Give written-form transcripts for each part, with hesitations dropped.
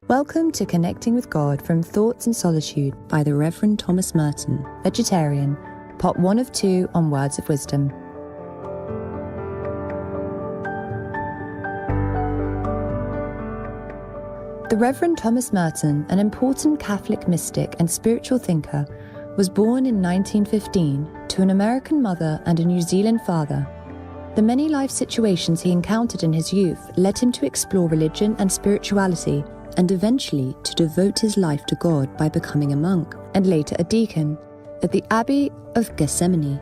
Welcome to Connecting with God from Thoughts in Solitude by the Reverend Thomas Merton, vegetarian, part 1 of 2 on Words of Wisdom. The Reverend Thomas Merton, an important Catholic mystic and spiritual thinker, was born in 1915 to an American mother and a New Zealand father. The many life situations he encountered in his youth led him to explore religion and spirituality, and eventually to devote his life to God by becoming a monk, and later a deacon, at the Abbey of Gethsemane,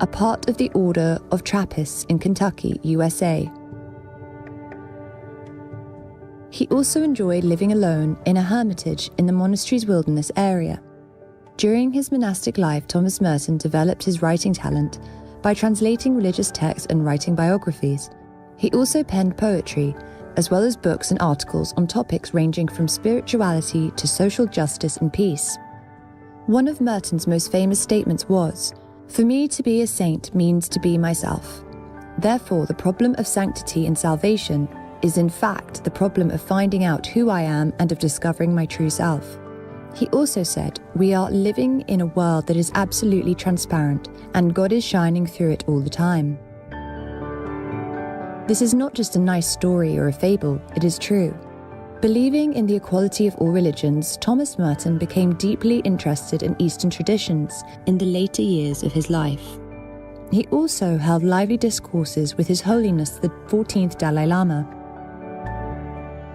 a part of the Order of Trappists in Kentucky, USA. He also enjoyed living alone in a hermitage in the monastery's wilderness area. During his monastic life, Thomas Merton developed his writing talent by translating religious texts and writing biographies. He also penned poetry, as well as books and articles on topics ranging from spirituality to social justice and peace. One of Merton's most famous statements was, "For me to be a saint means to be myself. Therefore, the problem of sanctity and salvation is in fact the problem of finding out who I am and of discovering my true self." He also said, "We are living in a world that is absolutely transparent, and God is shining through it all the time." This is not just a nice story or a fable, it is true. Believing in the equality of all religions, Thomas Merton became deeply interested in Eastern traditions in the later years of his life. He also held lively discourses with His Holiness the 14th Dalai Lama.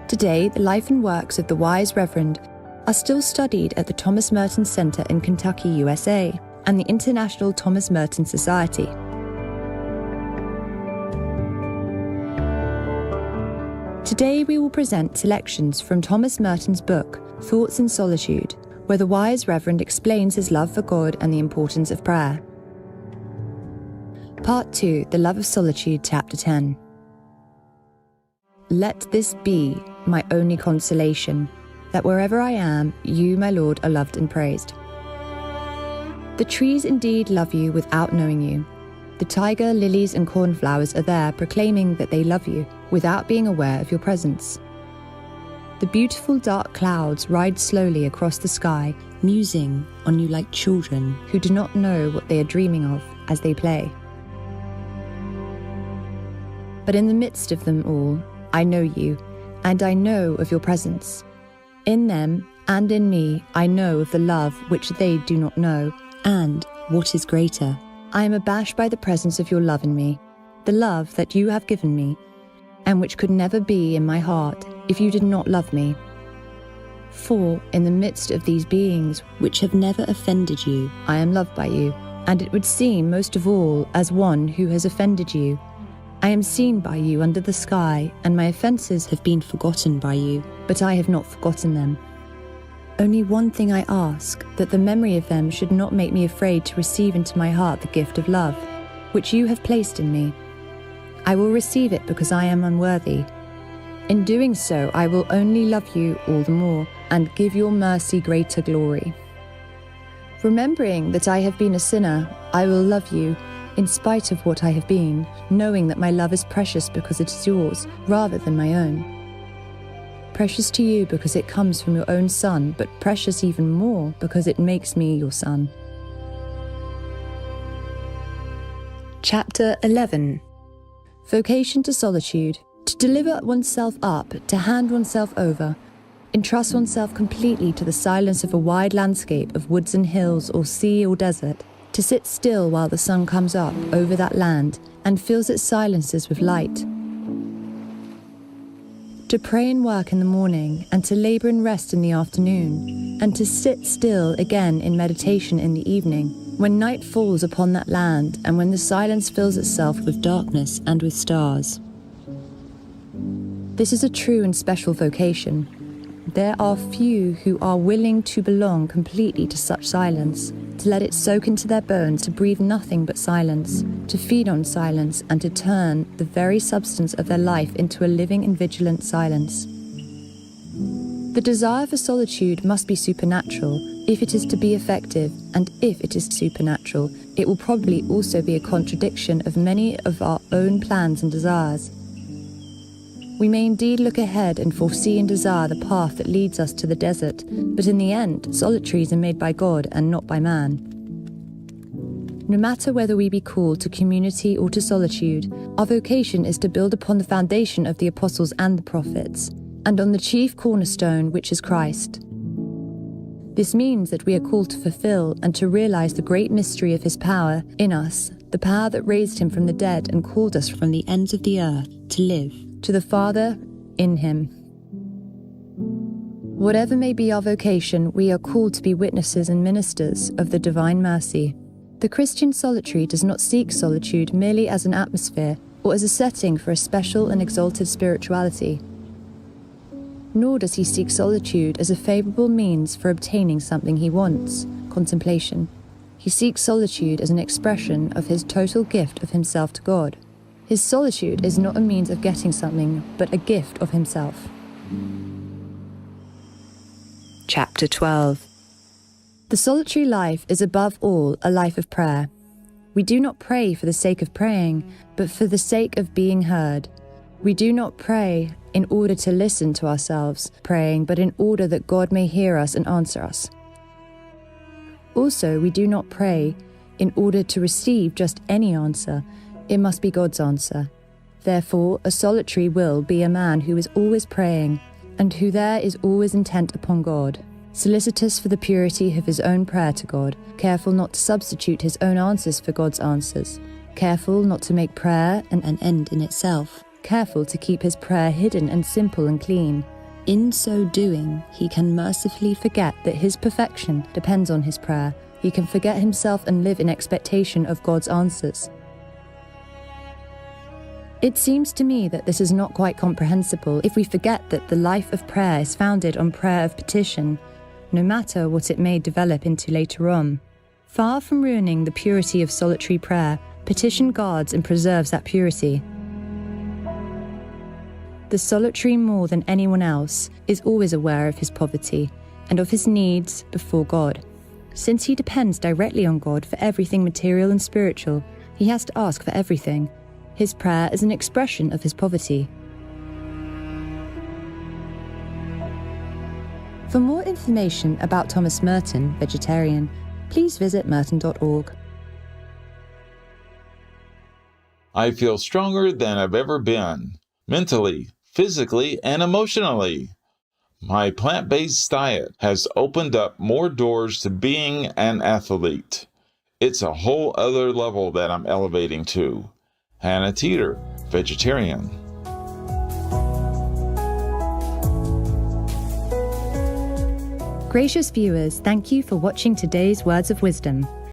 Today, the life and works of the wise Reverend are still studied at the Thomas Merton Center in Kentucky, USA, and the International Thomas Merton Society. Today we will present selections from Thomas Merton's book, Thoughts in Solitude, where the wise Reverend explains his love for God and the importance of prayer. Part 2, The Love of Solitude, Chapter 10. Let this be my only consolation, that wherever I am, you, my Lord, are loved and praised. The trees indeed love you without knowing you. The tiger, lilies and cornflowers are there proclaiming that they love you without being aware of your presence. The beautiful dark clouds ride slowly across the sky, musing on you like children who do not know what they are dreaming of as they play. But in the midst of them all, I know you, and I know of your presence. In them and in me, I know of the love which they do not know, and, what is greater, I am abashed by the presence of your love in me, the love that you have given me, and which could never be in my heart if you did not love me. For, in the midst of these beings which have never offended you, I am loved by you, and it would seem most of all as one who has offended you. I am seen by you under the sky, and my offences have been forgotten by you, but I have not forgotten them. Only one thing I ask, that the memory of them should not make me afraid to receive into my heart the gift of love, which you have placed in me. I will receive it because I am unworthy. In doing so, I will only love you all the more, and give your mercy greater glory. Remembering that I have been a sinner, I will love you, in spite of what I have been, knowing that my love is precious because it is yours, rather than my own. Precious to you because it comes from your own Son, but precious even more because it makes me your son. Chapter 11. Vocation to solitude. To deliver oneself up, to hand oneself over, entrust oneself completely to the silence of a wide landscape of woods and hills or sea or desert, to sit still while the sun comes up over that land and fills its silences with light. To pray and work in the morning, and to labour and rest in the afternoon, and to sit still again in meditation in the evening, when night falls upon that land and when the silence fills itself with darkness and with stars. This is a true and special vocation. There are few who are willing to belong completely to such silence, to let it soak into their bones, to breathe nothing but silence, to feed on silence, and to turn the very substance of their life into a living and vigilant silence. The desire for solitude must be supernatural if it is to be effective, and if it is supernatural, it will probably also be a contradiction of many of our own plans and desires. We may indeed look ahead and foresee and desire the path that leads us to the desert, but in the end, solitaries are made by God and not by man. No matter whether we be called to community or to solitude, our vocation is to build upon the foundation of the apostles and the prophets, and on the chief cornerstone, which is Christ. This means that we are called to fulfill and to realize the great mystery of his power in us, the power that raised him from the dead and called us from the ends of the earth to live, to the Father in him. Whatever may be our vocation, we are called to be witnesses and ministers of the divine mercy. The Christian solitary does not seek solitude merely as an atmosphere or as a setting for a special and exalted spirituality. Nor does he seek solitude as a favourable means for obtaining something he wants, contemplation. He seeks solitude as an expression of his total gift of himself to God. His solitude is not a means of getting something, but a gift of himself. Chapter 12. The solitary life is above all a life of prayer. We do not pray for the sake of praying, but for the sake of being heard. We do not pray in order to listen to ourselves praying, but in order that God may hear us and answer us. Also, we do not pray in order to receive just any answer. It must be God's answer. Therefore, a solitary will be a man who is always praying, and who there is always intent upon God, solicitous for the purity of his own prayer to God, careful not to substitute his own answers for God's answers, careful not to make prayer an end in itself, careful to keep his prayer hidden and simple and clean. In so doing, he can mercifully forget that his perfection depends on his prayer. He can forget himself and live in expectation of God's answers. It seems to me that this is not quite comprehensible if we forget that the life of prayer is founded on prayer of petition, no matter what it may develop into later on. Far from ruining the purity of solitary prayer, petition guards and preserves that purity. The solitary, more than anyone else, is always aware of his poverty and of his needs before God. Since he depends directly on God for everything material and spiritual, he has to ask for everything. His prayer is an expression of his poverty. For more information about Thomas Merton, vegetarian, please visit merton.org. I feel stronger than I've ever been, mentally, physically, and emotionally. My plant-based diet has opened up more doors to being an athlete. It's a whole other level that I'm elevating to. Hannah Teeter, vegetarian. Gracious viewers, thank you for watching today's Words of Wisdom.